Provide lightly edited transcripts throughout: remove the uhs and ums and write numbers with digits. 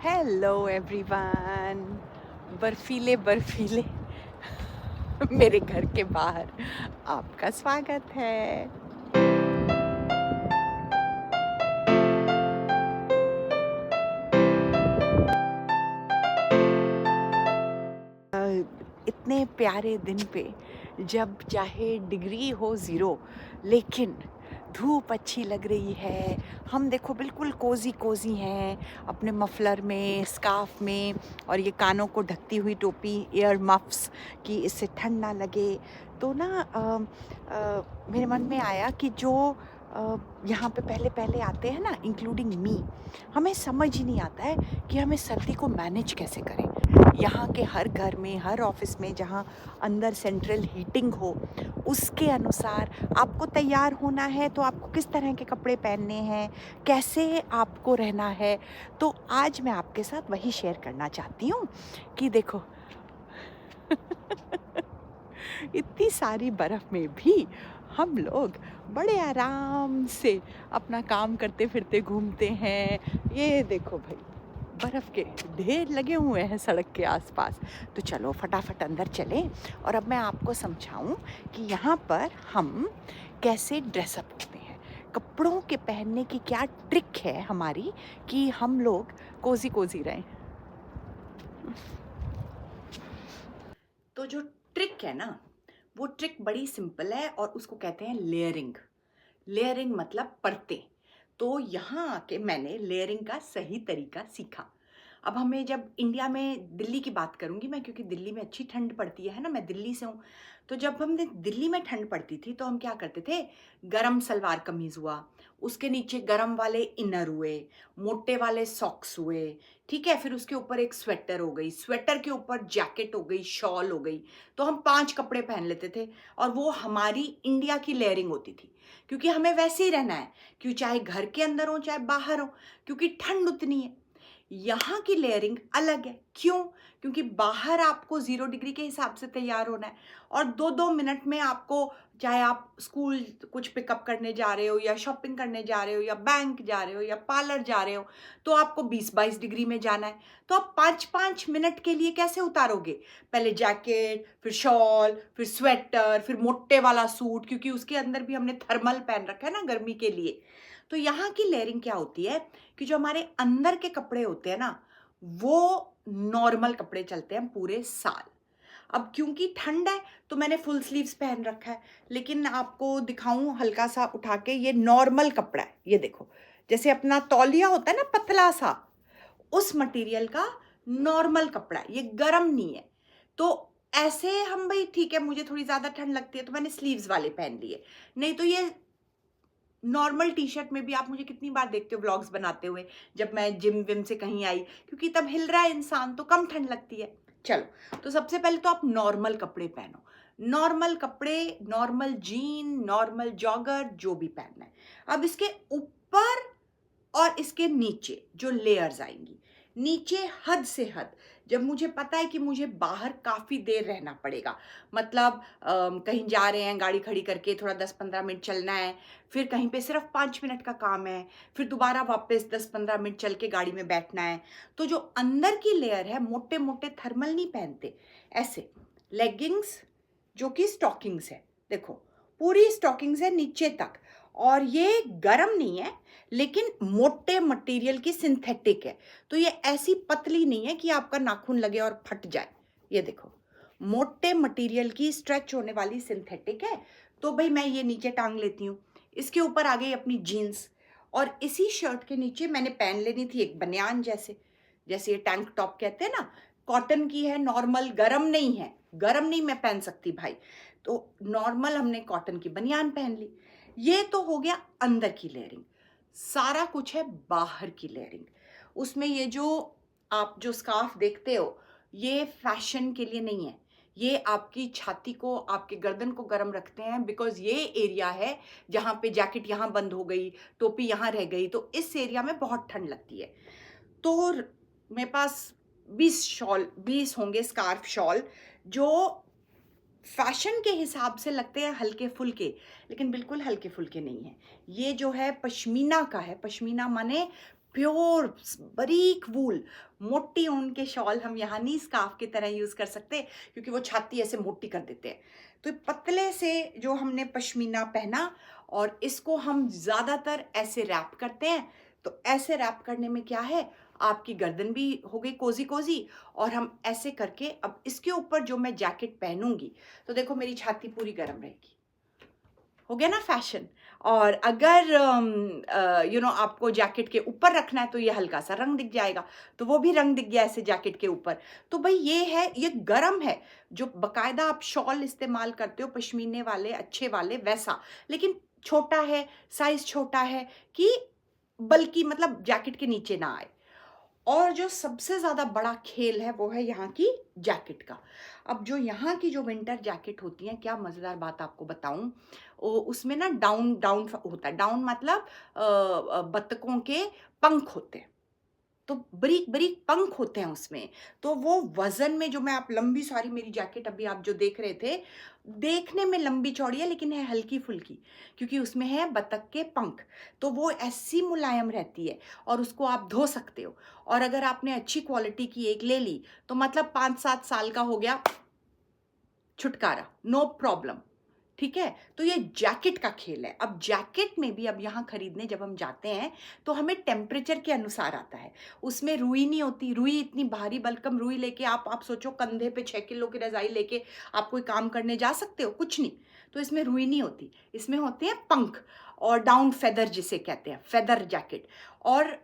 Hello everyone. बर्फीले बर्फीले मेरे घर के बाहर आपका स्वागत है। इतने प्यारे दिन पे जब चाहे डिग्री हो ज़ीरो लेकिन धूप अच्छी लग रही है। हम देखो बिल्कुल कोज़ी कोज़ी हैं अपने मफलर में, स्कार्फ में, और ये कानों को ढकती हुई टोपी, ईयर मफ्स, कि इससे ठंड ना लगे। तो ना मेरे मन में आया कि जो यहाँ पे पहले पहले आते हैं ना, इंक्लूडिंग मी, हमें समझ ही नहीं आता है कि हमें सर्दी को मैनेज कैसे करें। यहाँ के हर घर में, हर ऑफिस में जहाँ अंदर सेंट्रल हीटिंग हो, उसके अनुसार आपको तैयार होना है तो आपको किस तरह के कपड़े पहनने हैं, कैसे आपको रहना है। तो आज मैं आपके साथ वही शेयर करना चाहती हूँ कि देखो इतनी सारी बर्फ़ में भी हम लोग बड़े आराम से अपना काम करते फिरते घूमते हैं। ये देखो भाई, बर्फ़ के ढेर लगे हुए हैं सड़क के आसपास। तो चलो फटाफट अंदर चलें और अब मैं आपको समझाऊं कि यहाँ पर हम कैसे ड्रेसअप होते हैं, कपड़ों के पहनने की क्या ट्रिक है हमारी कि हम लोग कोज़ी कोज़ी रहें। तो जो ट्रिक है ना, वो ट्रिक बड़ी सिंपल है और उसको कहते हैं लेयरिंग। लेयरिंग मतलब परतें। तो यहाँ आके मैंने लेयरिंग का सही तरीका सीखा। अब हमें जब इंडिया में, दिल्ली की बात करूँगी मैं क्योंकि दिल्ली में अच्छी ठंड पड़ती है ना, मैं दिल्ली से हूँ। तो जब हमने दिल्ली में ठंड पड़ती थी तो हम क्या करते थे, गरम सलवार कमीज़ हुआ, उसके नीचे गरम वाले इनर हुए, मोटे वाले सॉक्स हुए, ठीक है, फिर उसके ऊपर एक स्वेटर हो गई, स्वेटर के ऊपर जैकेट हो गई, शॉल हो गई। तो हम 5 कपड़े पहन लेते थे और वो हमारी इंडिया की लेयरिंग होती थी। क्योंकि हमें वैसे ही रहना है, क्यों चाहे घर के अंदर हो चाहे बाहर हो, क्योंकि ठंड उतनी है। यहाँ की लेयरिंग अलग है। क्यों? क्योंकि बाहर आपको 0 डिग्री के हिसाब से तैयार होना है और 2-2 मिनट में आपको, चाहे आप स्कूल कुछ पिकअप करने जा रहे हो या शॉपिंग करने जा रहे हो या बैंक जा रहे हो या पार्लर जा रहे हो, तो आपको 20-22 डिग्री में जाना है। तो आप 5-5 मिनट के लिए कैसे उतारोगे? पहले जैकेट, फिर शॉल, फिर स्वेटर, फिर मोटे वाला सूट, क्योंकि उसके अंदर भी हमने थर्मल पहन रखा है ना गर्मी के लिए। तो यहाँ की लेयरिंग क्या होती है कि जो हमारे अंदर के कपड़े होते हैं ना, वो नॉर्मल कपड़े चलते हैं पूरे साल। अब क्योंकि ठंड है तो मैंने फुल स्लीव्स पहन रखा है, लेकिन आपको दिखाऊं हल्का सा उठा के, ये नॉर्मल कपड़ा है। ये देखो, जैसे अपना तौलिया होता है ना पतला सा, उस मटेरियल का नॉर्मल कपड़ा है, ये गर्म नहीं है। तो ऐसे हम, भाई ठीक है, मुझे थोड़ी ज्यादा ठंड लगती है तो मैंने स्लीव्स वाले पहन लिए, नहीं तो ये नॉर्मल टी शर्ट में भी आप मुझे कितनी बार देखते हो व्लॉग्स बनाते हुए, जब मैं जिम विम से कहीं आई, क्योंकि तब हिल रहा है इंसान तो कम ठंड लगती है। चलो, तो सबसे पहले तो आप नॉर्मल कपड़े पहनो। नॉर्मल कपड़े, नॉर्मल जीन, नॉर्मल जॉगर, जो भी पहनना है। अब इसके ऊपर और इसके नीचे जो लेयर्स आएंगी, नीचे हद से हद, जब मुझे पता है कि मुझे बाहर काफ़ी देर रहना पड़ेगा, मतलब कहीं जा रहे हैं गाड़ी खड़ी करके, थोड़ा 10-15 मिनट चलना है, फिर कहीं पे सिर्फ 5 मिनट का काम है, फिर दोबारा वापस 10-15 मिनट चल के गाड़ी में बैठना है। तो जो अंदर की लेयर है, मोटे मोटे थर्मल नहीं पहनते, ऐसे लेगिंग्स, जो कि स्टॉकिंग्स है, देखो पूरी स्टॉकिंग्स है नीचे तक, और ये गरम नहीं है लेकिन मोटे मटेरियल की सिंथेटिक है। तो ये ऐसी पतली नहीं है कि आपका नाखून लगे और फट जाए। ये देखो, मोटे मटेरियल की स्ट्रेच होने वाली सिंथेटिक है। तो भाई मैं ये नीचे टांग लेती हूँ। इसके ऊपर आ गई अपनी जीन्स, और इसी शर्ट के नीचे मैंने पहन लेनी थी एक बनियान, जैसे जैसे ये टैंक टॉप कहते हैं ना, कॉटन की है, नॉर्मल, गरम नहीं है, गरम नहीं मैं पहन सकती भाई। तो नॉर्मल हमने कॉटन की बनियान पहन ली। ये तो हो गया अंदर की लेयरिंग। सारा कुछ है बाहर की लेयरिंग। उसमें ये जो आप जो स्कार्फ देखते हो, ये फैशन के लिए नहीं है, ये आपकी छाती को, आपके गर्दन को गर्म रखते हैं, बिकॉज ये एरिया है जहाँ पे जैकेट यहाँ बंद हो गई, टोपी यहाँ रह गई, तो इस एरिया में बहुत ठंड लगती है। तो मेरे पास 20 होंगे स्कार्फ शॉल, जो फैशन के हिसाब से लगते हैं हल्के फुल्के, लेकिन बिल्कुल हल्के फुल्के नहीं है। ये जो है पश्मीना का है। पश्मीना माने प्योर बारीक वूल, मोटी ऊन के शॉल हम यहाँ नहीं स्कार्फ की तरह यूज कर सकते क्योंकि वो छाती ऐसे मोटी कर देते हैं। तो पतले से जो हमने पश्मीना पहना और इसको हम ज्यादातर ऐसे रैप करते हैं। तो ऐसे रैप करने में क्या है, आपकी गर्दन भी हो गई कोजी कोजी, और हम ऐसे करके अब इसके ऊपर जो मैं जैकेट पहनूंगी तो देखो मेरी छाती पूरी गर्म रहेगी। हो गया ना फैशन। और अगर आपको जैकेट के ऊपर रखना है तो ये हल्का सा रंग दिख जाएगा, तो वो भी रंग दिख गया ऐसे जैकेट के ऊपर। तो भाई ये है, ये गरम है। जो बकायदा आप शॉल इस्तेमाल करते हो पश्मीने वाले अच्छे वाले वैसा, लेकिन छोटा है, साइज छोटा है कि बल्कि मतलब जैकेट के नीचे ना आए। और जो सबसे ज़्यादा बड़ा खेल है वो है यहाँ की जैकेट का। अब जो यहाँ की जो विंटर जैकेट होती है, क्या मज़ेदार बात आपको बताऊँ, उसमें ना डाउन डाउन होता है। डाउन मतलब बत्तखों के पंख होते हैं, तो बारीक बारीक पंख होते हैं उसमें। तो वो वजन में जो मैं, आप लंबी सारी मेरी जैकेट अभी आप जो देख रहे थे, देखने में लंबी चौड़ी है लेकिन है हल्की फुल्की, क्योंकि उसमें है बतख के पंख। तो वो ऐसी मुलायम रहती है और उसको आप धो सकते हो। और अगर आपने अच्छी क्वालिटी की एक ले ली तो मतलब 5-7 साल का हो गया, छुटकारा, नो प्रॉब्लम। ठीक है। तो ये जैकेट का खेल है। अब जैकेट में भी अब यहाँ खरीदने जब हम जाते हैं तो हमें टेम्परेचर के अनुसार आता है। उसमें रुई नहीं होती, रुई इतनी भारी बलकम रुई लेके आप सोचो कंधे पे 6 किलो की रजाई लेके आप कोई काम करने जा सकते हो? कुछ नहीं। तो इसमें रुई नहीं होती, इसमें होते हैं पंख और डाउन फेदर जिसे कहते हैं, फेदर जैकेट। और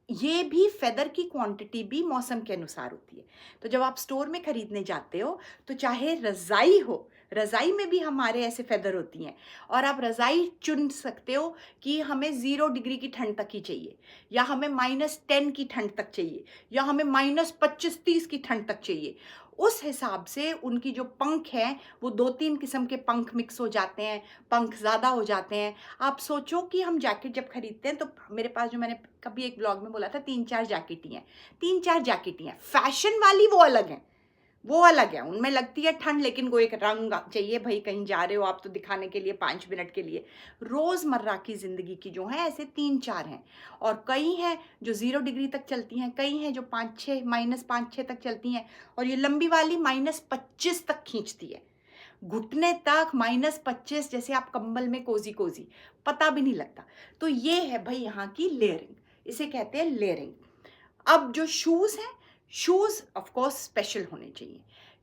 ये भी फेदर की क्वांटिटी भी मौसम के अनुसार होती है। तो जब आप स्टोर में खरीदने जाते हो तो चाहे रज़ाई हो, रज़ाई में भी हमारे ऐसे फेदर होती हैं, और आप रज़ाई चुन सकते हो कि हमें 0 डिग्री की ठंड तक ही चाहिए, या हमें -10 की ठंड तक चाहिए, या हमें -25-30 की ठंड तक चाहिए। उस हिसाब से उनकी जो पंख हैं वो 2-3 किस्म के पंख मिक्स हो जाते हैं, पंख ज़्यादा हो जाते हैं। आप सोचो कि हम जैकेट जब खरीदते हैं तो मेरे पास, जो मैंने कभी एक ब्लॉग में बोला था, 3-4 जैकेट ही हैं। 3-4 जैकेट ही हैं। फैशन वाली वो अलग हैं, वो अलग है, उनमें लगती है ठंड, लेकिन वो एक रंग चाहिए भाई, कहीं जा रहे हो आप तो दिखाने के लिए 5 मिनट के लिए। रोज़मर्रा की ज़िंदगी की जो है ऐसे 3-4 हैं, और कई हैं जो 0 डिग्री तक चलती हैं, कई हैं जो 5-6 -5-6 तक चलती हैं, और ये लंबी वाली -25 तक खींचती है, घुटने तक -25, जैसे आप कंबल में कोजी कोजी, पता भी नहीं लगता। तो ये है भाई यहाँ की लेयरिंग, इसे कहते हैं लेयरिंग। अब जो शूज़ हैं, शूज़ ऑफ कोर्स स्पेशल होने चाहिए।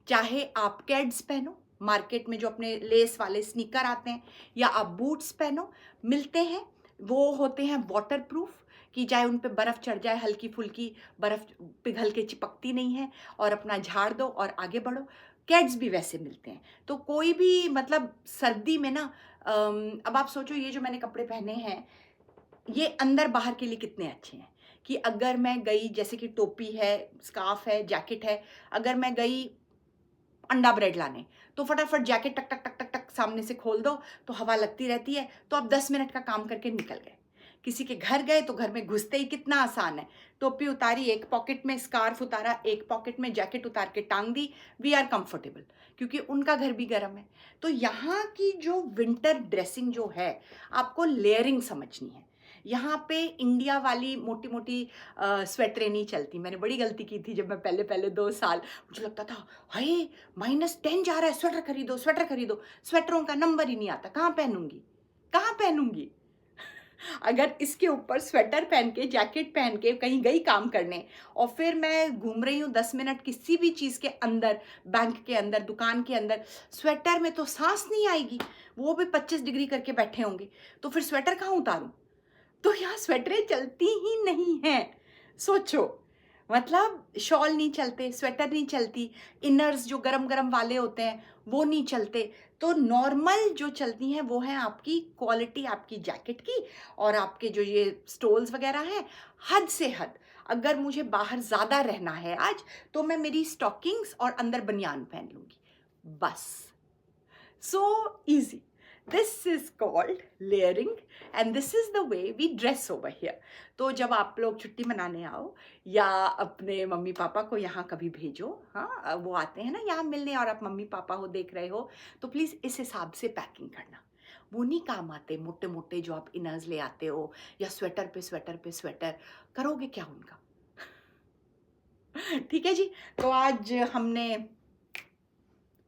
चाहे आप कैड्स पहनो, मार्केट में जो अपने लेस वाले स्नीकर आते हैं, या आप बूट्स पहनो, मिलते हैं। वो होते हैं वाटर प्रूफ, कि चाहे उन पे बर्फ़ चढ़ जाए, हल्की फुल्की बर्फ़ पिघल के चिपकती नहीं है, और अपना झाड़ दो और आगे बढ़ो। कैड्स भी वैसे मिलते हैं। तो कोई भी मतलब सर्दी में ना, अब आप सोचो ये जो मैंने कपड़े पहने हैं, ये अंदर बाहर के लिए कितने अच्छे हैं। कि अगर मैं गई, जैसे कि टोपी है, स्कार्फ है, जैकेट है, अगर मैं गई अंडा ब्रेड लाने, तो फटाफट जैकेट टक टक टक टक टक सामने से खोल दो, तो हवा लगती रहती है, तो आप 10 मिनट का काम करके निकल गए। किसी के घर गए तो घर में घुसते ही कितना आसान है, टोपी उतारी, एक पॉकेट में स्कार्फ उतारा, एक पॉकेट में जैकेट उतार के टांग दी, वी आर कंफर्टेबल, क्योंकि उनका घर भी गर्म है। तो यहाँ की जो विंटर ड्रेसिंग जो है, आपको लेयरिंग समझनी है। यहाँ पे इंडिया वाली मोटी मोटी स्वेटरें नहीं चलती। मैंने बड़ी गलती की थी जब मैं पहले पहले 2 साल, मुझे लगता था हाय -10 जा रहा है, स्वेटर खरीदो, स्वेटर खरीदो। स्वेटरों का नंबर ही नहीं आता, कहाँ पहनूंगी, कहाँ पहनूंगी। अगर इसके ऊपर स्वेटर पहन के, जैकेट पहन के कहीं गई काम करने, और फिर मैं घूम रही हूँ 10 मिनट किसी भी चीज़ के अंदर, बैंक के अंदर, दुकान के अंदर, स्वेटर में तो सांस नहीं आएगी, वो भी 25 डिग्री करके बैठे होंगे, तो फिर स्वेटर कहाँ उतारूँ। तो यहाँ स्वेटरें चलती ही नहीं हैं। सोचो, मतलब शॉल नहीं चलते, स्वेटर नहीं चलती, इनर्स जो गरम गरम वाले होते हैं वो नहीं चलते। तो नॉर्मल जो चलती हैं वो है आपकी क्वालिटी, आपकी जैकेट की, और आपके जो ये स्टोल्स वगैरह हैं, हद से हद। अगर मुझे बाहर ज़्यादा रहना है आज, तो मैं मेरी स्टॉकिंग्स और अंदर बनियान पहन लूँगी, बस। So easy. This is called layering, and this is the way we dress over here. तो जब आप लोग छुट्टी मनाने आओ, या अपने मम्मी पापा को यहाँ कभी भेजो, हाँ वो आते हैं ना यहाँ मिलने, और आप मम्मी पापा हो, देख रहे हो, तो प्लीज़ इस हिसाब से पैकिंग करना। वो नहीं काम आते मोटे मोटे जो आप इनर्स ले आते हो, या स्वेटर पे स्वेटर पे स्वेटर, करोगे क्या उनका? ठीक है जी। तो आज हमने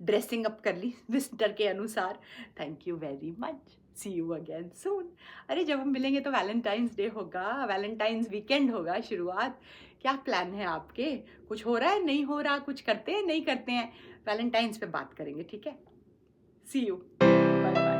ड्रेसिंग अप कर ली विंटर के अनुसार। Thank you very much, see you again soon. अरे जब हम मिलेंगे तो वैलेंटाइंस डे होगा, वैलेंटाइंस वीकेंड होगा शुरुआत। क्या प्लान है आपके? कुछ हो रहा है, नहीं हो रहा, कुछ करते हैं नहीं करते हैं? वैलेंटाइंस पे बात करेंगे, ठीक है? सी यू, बाय बाय।